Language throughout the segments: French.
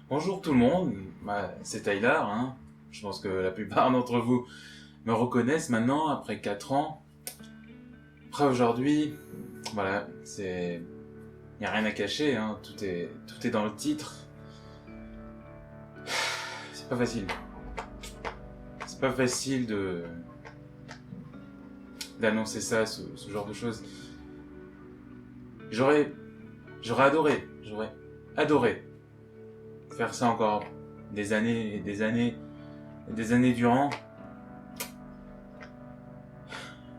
Bonjour tout le monde, c'est Tyler, hein. Je pense que la plupart d'entre vous me reconnaissent maintenant après 4 ans. Après aujourd'hui, voilà, c'est... Y a rien à cacher, hein. Tout est dans le titre. C'est pas facile. C'est pas facile d'annoncer ça, ce genre de choses. J'aurais j'aurais adoré faire ça encore des années et des années et des années durant.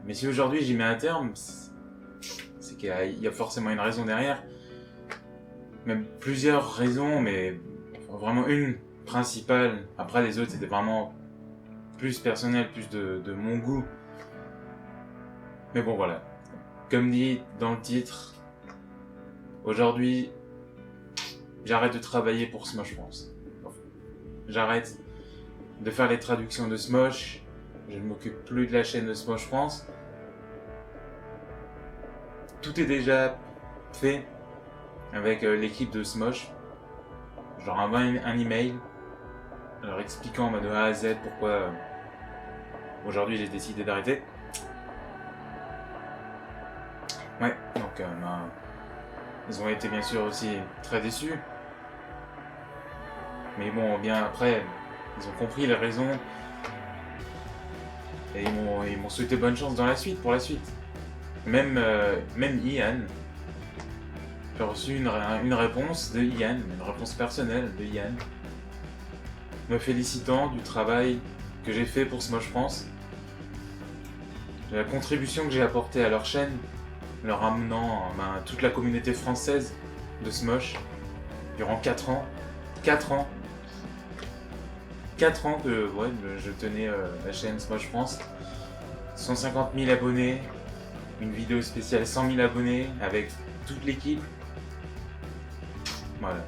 Mais si aujourd'hui j'y mets un terme, c'est qu'il y a forcément une raison derrière. Même plusieurs raisons, mais vraiment une principale. Après les autres c'était vraiment plus personnel, plus de mon goût. Mais bon voilà. Comme dit dans le titre, aujourd'hui j'arrête de travailler pour Smosh France. J'arrête de faire les traductions de Smosh. Je ne m'occupe plus de la chaîne de Smosh France. Tout est déjà fait avec l'équipe de Smosh. Je leur envoie un email leur expliquant de A à Z pourquoi aujourd'hui j'ai décidé d'arrêter. Ouais, donc ils ont été bien sûr aussi très déçus. Mais bon, bien après, ils ont compris les raisons et ils m'ont souhaité bonne chance dans la suite, pour la suite. Même Ian, j'ai reçu une réponse de Ian, une réponse personnelle de Ian, me félicitant du travail que j'ai fait pour Smosh France, de la contribution que j'ai apportée à leur chaîne, leur amenant toute la communauté française de Smosh durant 4 ans. 4 ans. 4 ans que je tenais la chaîne Smosh France. 150 000 abonnés, une vidéo spéciale 100 000 abonnés avec toute l'équipe. Voilà.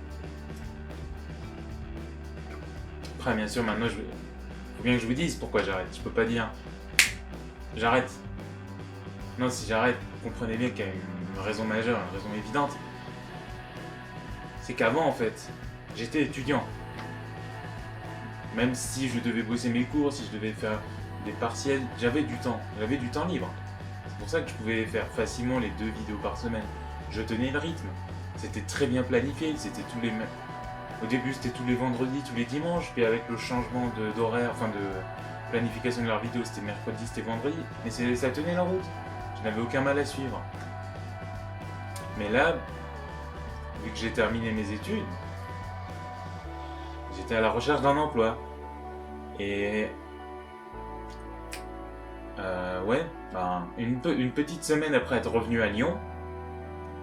Après, bien sûr, maintenant, faut bien que je vous dise pourquoi j'arrête. Je peux pas dire j'arrête. Non, si j'arrête, comprenez bien qu'il y a une raison majeure, une raison évidente. C'est qu'avant, en fait, j'étais étudiant. Même si je devais bosser mes cours, si je devais faire des partiels, j'avais du temps libre. C'est pour ça que je pouvais faire facilement les 2 vidéos par semaine. Je tenais le rythme. C'était très bien planifié, c'était au début c'était tous les vendredis, tous les dimanches, puis avec le changement d'horaire, enfin de planification de leurs vidéos, c'était mercredi, c'était vendredi, mais ça tenait la route. Je n'avais aucun mal à suivre. Mais là, vu que j'ai terminé mes études, j'étais à la recherche d'un emploi. Et une petite semaine après être revenu à Lyon,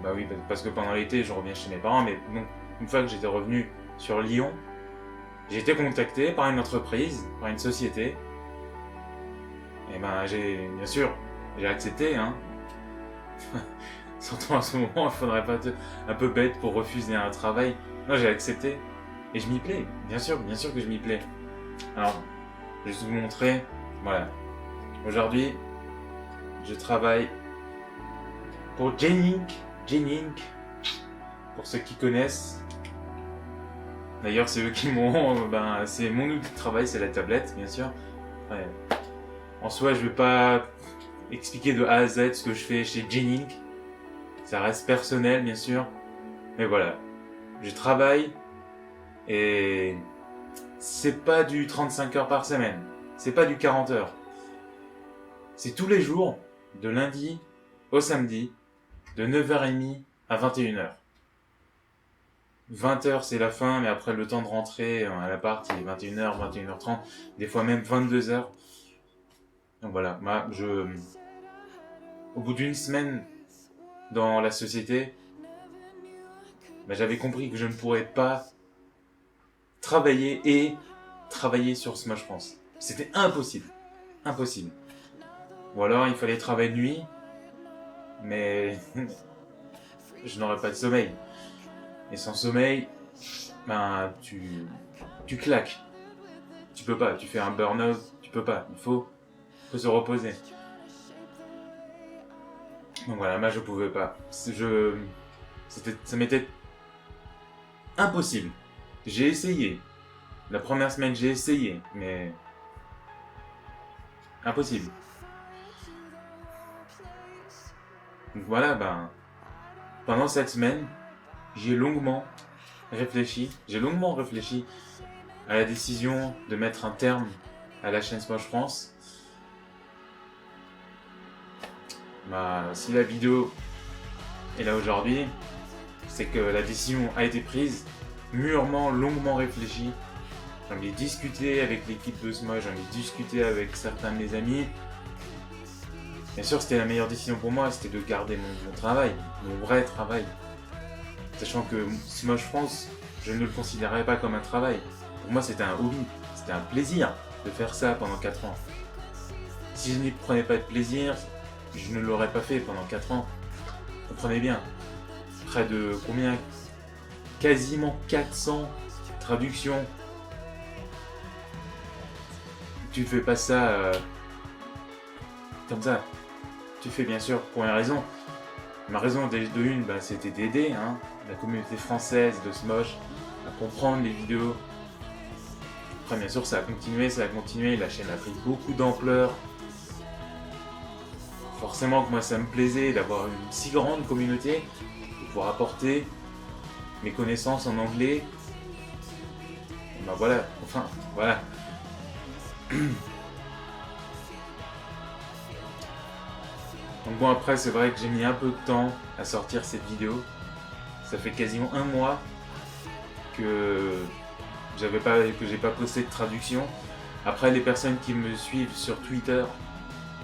bah oui, parce que pendant l'été je reviens chez mes parents, mais donc une fois que j'étais revenu sur Lyon, j'ai été contacté par une entreprise, par une société, et bien sûr, j'ai accepté, hein. Surtout en ce moment, il faudrait pas être un peu bête pour refuser un travail. Non, j'ai accepté, et je m'y plais, bien sûr que je m'y plais. Alors, je vais vous montrer, voilà. Aujourd'hui, je travaille pour Genink, pour ceux qui connaissent. D'ailleurs, c'est eux qui m'ont... c'est mon outil de travail, c'est la tablette, bien sûr. Ouais. En soi, je vais pas expliquer de A à Z ce que je fais chez Genink. Ça reste personnel, bien sûr. Mais voilà, je travaille et c'est pas du 35 heures par semaine. C'est pas du 40 heures. C'est tous les jours, de lundi au samedi, de 9h30 à 21h. 20h c'est la fin, mais après le temps de rentrer à l'appart, il est 21h, 21h30, des fois même 22h. Donc voilà, au bout d'une semaine dans la société, j'avais compris que je ne pourrais pas travailler sur Smosh France. C'était impossible. Impossible. Ou alors il fallait travailler de nuit, mais je n'aurais pas de sommeil. Et sans sommeil, tu claques. Tu peux pas, tu fais un burn-out, tu peux pas. Il faut se reposer. Donc voilà, moi je pouvais pas. Ça m'était impossible J'ai essayé. La première semaine, j'ai essayé, mais impossible. Donc voilà, ben, pendant cette semaine, j'ai longuement réfléchi. J'ai longuement réfléchi à la décision de mettre un terme à la chaîne Smosh France. Bah, si la vidéo est là aujourd'hui, c'est que la décision a été prise, mûrement, longuement réfléchie. J'en ai discuté avec l'équipe de Smosh, j'en ai discuté avec certains de mes amis. Bien sûr, c'était la meilleure décision pour moi, c'était de garder mon travail, mon vrai travail. Sachant que Smosh France, je ne le considérais pas comme un travail. Pour moi, c'était un hobby, c'était un plaisir de faire ça pendant 4 ans. Si je n'y prenais pas de plaisir, je ne l'aurais pas fait pendant 4 ans. Comprenez bien. Près de combien? Quasiment 400 traductions. Tu ne fais pas ça comme ça. Tu fais bien sûr pour une raison. Ma raison de une, bah, c'était d'aider la communauté française de Smosh à comprendre les vidéos. Après, bien sûr, ça a continué. La chaîne a pris beaucoup d'ampleur. Forcément que moi, ça me plaisait d'avoir une si grande communauté, de pouvoir apporter mes connaissances en anglais. Et bah voilà, enfin, voilà. Donc bon, après, c'est vrai que j'ai mis un peu de temps à sortir cette vidéo. Ça fait quasiment 1 mois que j'ai pas posté de traduction. Après, les personnes qui me suivent sur Twitter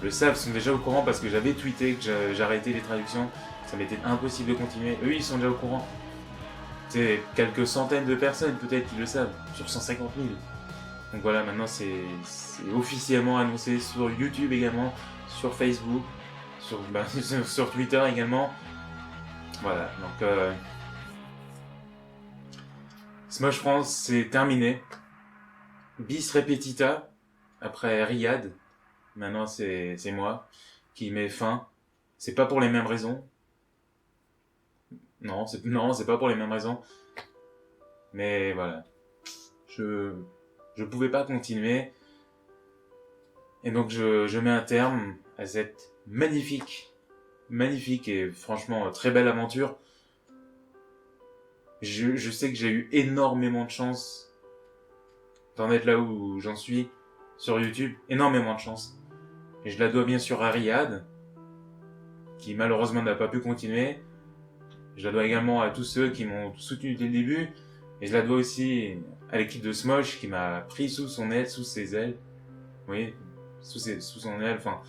le savent, sont déjà au courant parce que j'avais tweeté que j'arrêtais les traductions. Ça m'était impossible de continuer. Eux, ils sont déjà au courant. C'est quelques centaines de personnes peut-être qui le savent, sur 150 000. Donc voilà, maintenant c'est officiellement annoncé sur YouTube également, sur Facebook, sur Twitter également. Voilà, donc Smosh France c'est terminé. Bis repetita, après Riyad, maintenant c'est moi qui met fin. C'est pas pour les mêmes raisons. Non, c'est pas pour les mêmes raisons. Mais voilà. Je pouvais pas continuer. Et donc je mets un terme à cette magnifique et franchement très belle aventure. Je sais que j'ai eu énormément de chance d'en être là où j'en suis sur YouTube. Énormément de chance. Et je la dois bien sûr à Riyad, qui malheureusement n'a pas pu continuer. Je la dois également à tous ceux qui m'ont soutenu dès le début. Et je la dois aussi à l'équipe de Smosh qui m'a pris sous son aile, sous ses ailes. Oui, sous son aile, enfin.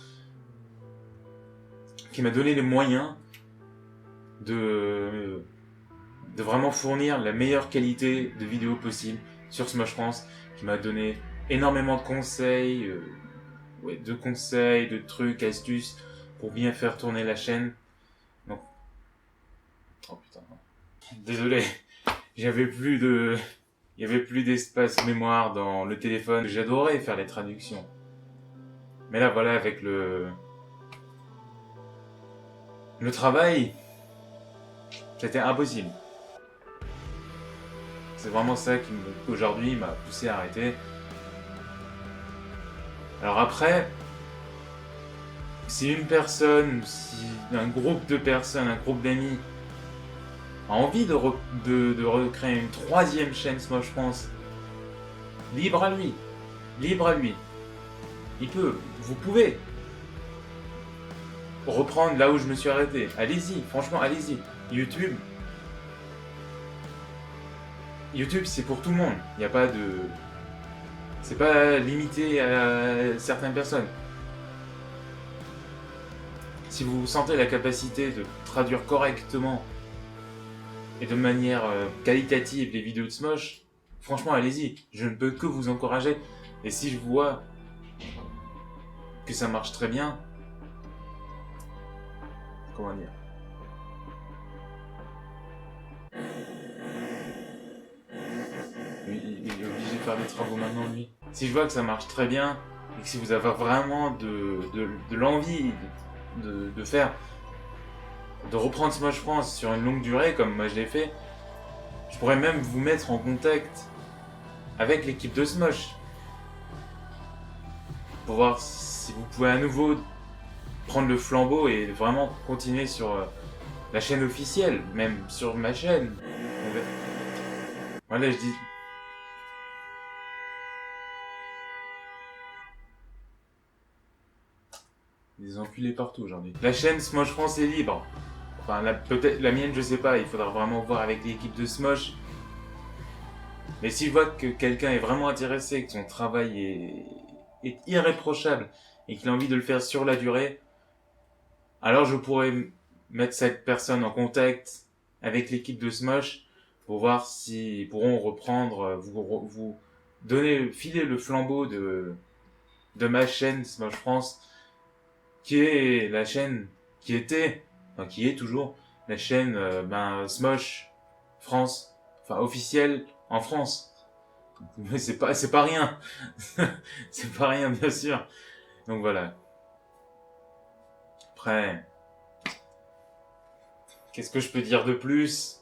Qui m'a donné les moyens de vraiment fournir la meilleure qualité de vidéo possible sur Smosh France. Qui m'a donné énormément de conseils, de trucs, astuces pour bien faire tourner la chaîne. Donc, oh putain, désolé, il y avait plus d'espace mémoire dans le téléphone. J'adorais faire les traductions, mais là voilà, avec le travail, c'était impossible. C'est vraiment ça qui aujourd'hui m'a poussé à arrêter. Alors après, si une personne, si un groupe de personnes, un groupe d'amis a envie de recréer une 3e chaîne Smosh France, libre à lui. Vous pouvez reprendre là où je me suis arrêté. Allez-y, franchement, allez-y. YouTube, c'est pour tout le monde. Il n'y a pas de... C'est pas limité à certaines personnes. Si vous sentez la capacité de traduire correctement et de manière qualitative les vidéos de Smosh, franchement, allez-y. Je ne peux que vous encourager. Et si je vois que ça marche très bien, comment dire, il est obligé de faire des travaux maintenant, lui. Si je vois que ça marche très bien, et que si vous avez vraiment de l'envie de faire, de reprendre Smosh France sur une longue durée, comme moi je l'ai fait, Je pourrais même vous mettre en contact avec l'équipe de Smosh. Pour voir si vous pouvez à nouveau prendre le flambeau et vraiment continuer sur la chaîne officielle, même sur ma chaîne. Voilà, je dis... Des enculés partout aujourd'hui. La chaîne Smosh France est libre. Enfin, peut-être la mienne, je sais pas. Il faudra vraiment voir avec l'équipe de Smosh. Mais si je vois que quelqu'un est vraiment intéressé, que son travail est irréprochable et qu'il a envie de le faire sur la durée, alors je pourrais mettre cette personne en contact avec l'équipe de Smosh pour voir s'ils pourront reprendre, vous donner, filer le flambeau de ma chaîne Smosh France, qui est la chaîne qui était, enfin qui est toujours la chaîne Smosh France, enfin officielle en France. Mais c'est pas rien. C'est pas rien, bien sûr. Donc voilà. Après, qu'est-ce que je peux dire de plus?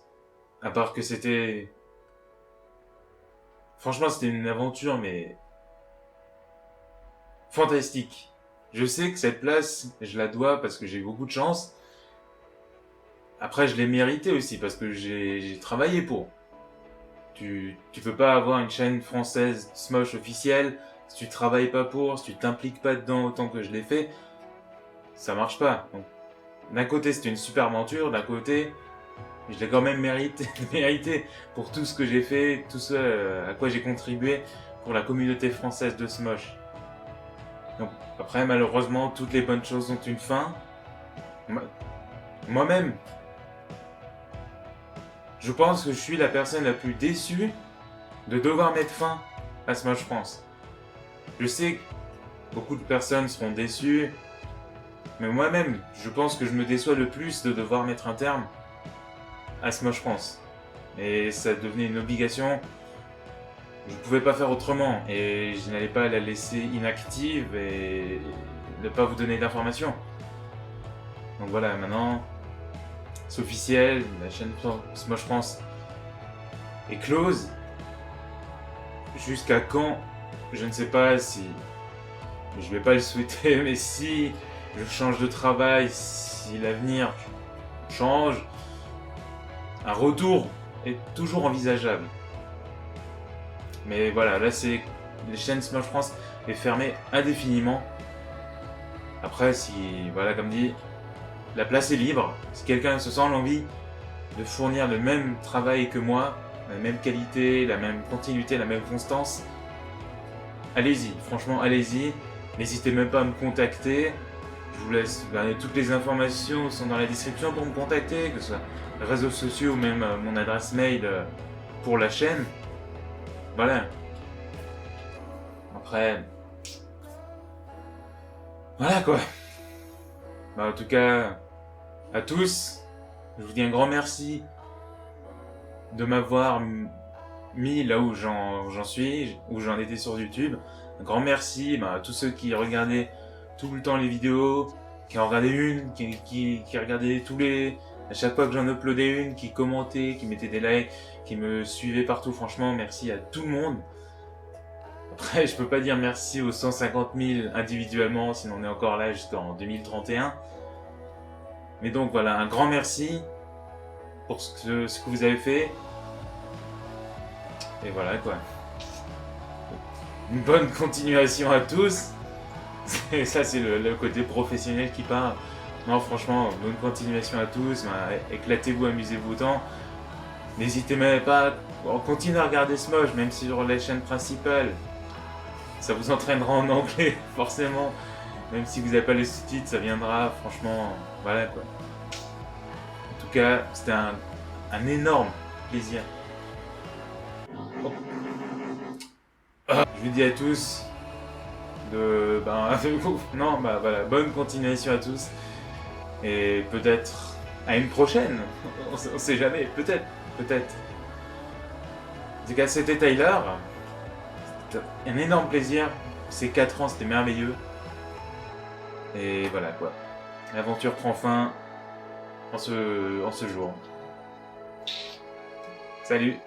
À part que c'était... Franchement, c'était une aventure, mais... fantastique. Je sais que cette place, je la dois parce que j'ai beaucoup de chance. Après, je l'ai mérité aussi parce que j'ai travaillé pour. Tu peux pas avoir une chaîne française Smosh officielle si tu travailles pas pour, si tu t'impliques pas dedans autant que je l'ai fait. Ça marche pas. Donc, d'un côté, c'était une super aventure, d'un côté, je l'ai quand même mérité pour tout ce que j'ai fait, tout ce à quoi j'ai contribué pour la communauté française de Smosh. Donc, après, malheureusement, toutes les bonnes choses ont une fin. Moi-même, je pense que je suis la personne la plus déçue de devoir mettre fin à Smosh France. Je sais que beaucoup de personnes seront déçues, mais moi-même, je pense que je me déçois le plus de devoir mettre un terme à Smosh France. Et ça devenait une obligation. Je pouvais pas faire autrement et je n'allais pas la laisser inactive et ne pas vous donner d'informations. Donc voilà, maintenant, c'est officiel, la chaîne Smosh France est close. Jusqu'à quand? Je ne sais pas si... Je vais pas le souhaiter, mais si je change de travail, si l'avenir change, un retour est toujours envisageable. Mais voilà, là c'est... Les chaînes Smosh France est fermée indéfiniment. Après, si... Voilà, comme dit, la place est libre. Si quelqu'un se sent l'envie de fournir le même travail que moi, la même qualité, la même continuité, la même constance, allez-y. Franchement, allez-y. N'hésitez même pas à me contacter. Je vous laisse... toutes les informations sont dans la description pour me contacter, que ce soit les réseaux sociaux ou même mon adresse mail pour la chaîne. Voilà. Après... Voilà quoi. En tout cas, à tous, je vous dis un grand merci de m'avoir mis là où j'en suis, où j'en étais sur YouTube. Un grand merci à tous ceux qui regardaient tout le temps les vidéos, qui en regardaient une, qui regardaient tous les... À chaque fois que j'en uploadais une, qui commentaient, qui mettaient des likes, qui me suivaient partout. Franchement, merci à tout le monde. Après, je peux pas dire merci aux 150 000 individuellement, sinon on est encore là jusqu'en 2031. Mais donc voilà, un grand merci pour ce que vous avez fait. Et voilà quoi. Une bonne continuation à tous. Et ça c'est le côté professionnel qui parle. Non franchement, bonne continuation à tous. Éclatez-vous, amusez-vous autant. N'hésitez même pas, continuez à regarder Smosh, même si sur la chaîne principale. Ça vous entraînera en anglais, forcément. Même si vous n'avez pas les sous-titres, ça viendra. Franchement, voilà quoi. En tout cas, c'était un énorme plaisir. Oh. Je vous dis à tous non, voilà, bonne continuation à tous. Et peut-être à une prochaine. On sait jamais, peut-être. En tout cas, c'était Tyler. C'était un énorme plaisir. Ces 4 ans, c'était merveilleux. Et voilà quoi. L'aventure prend fin en ce jour. Salut.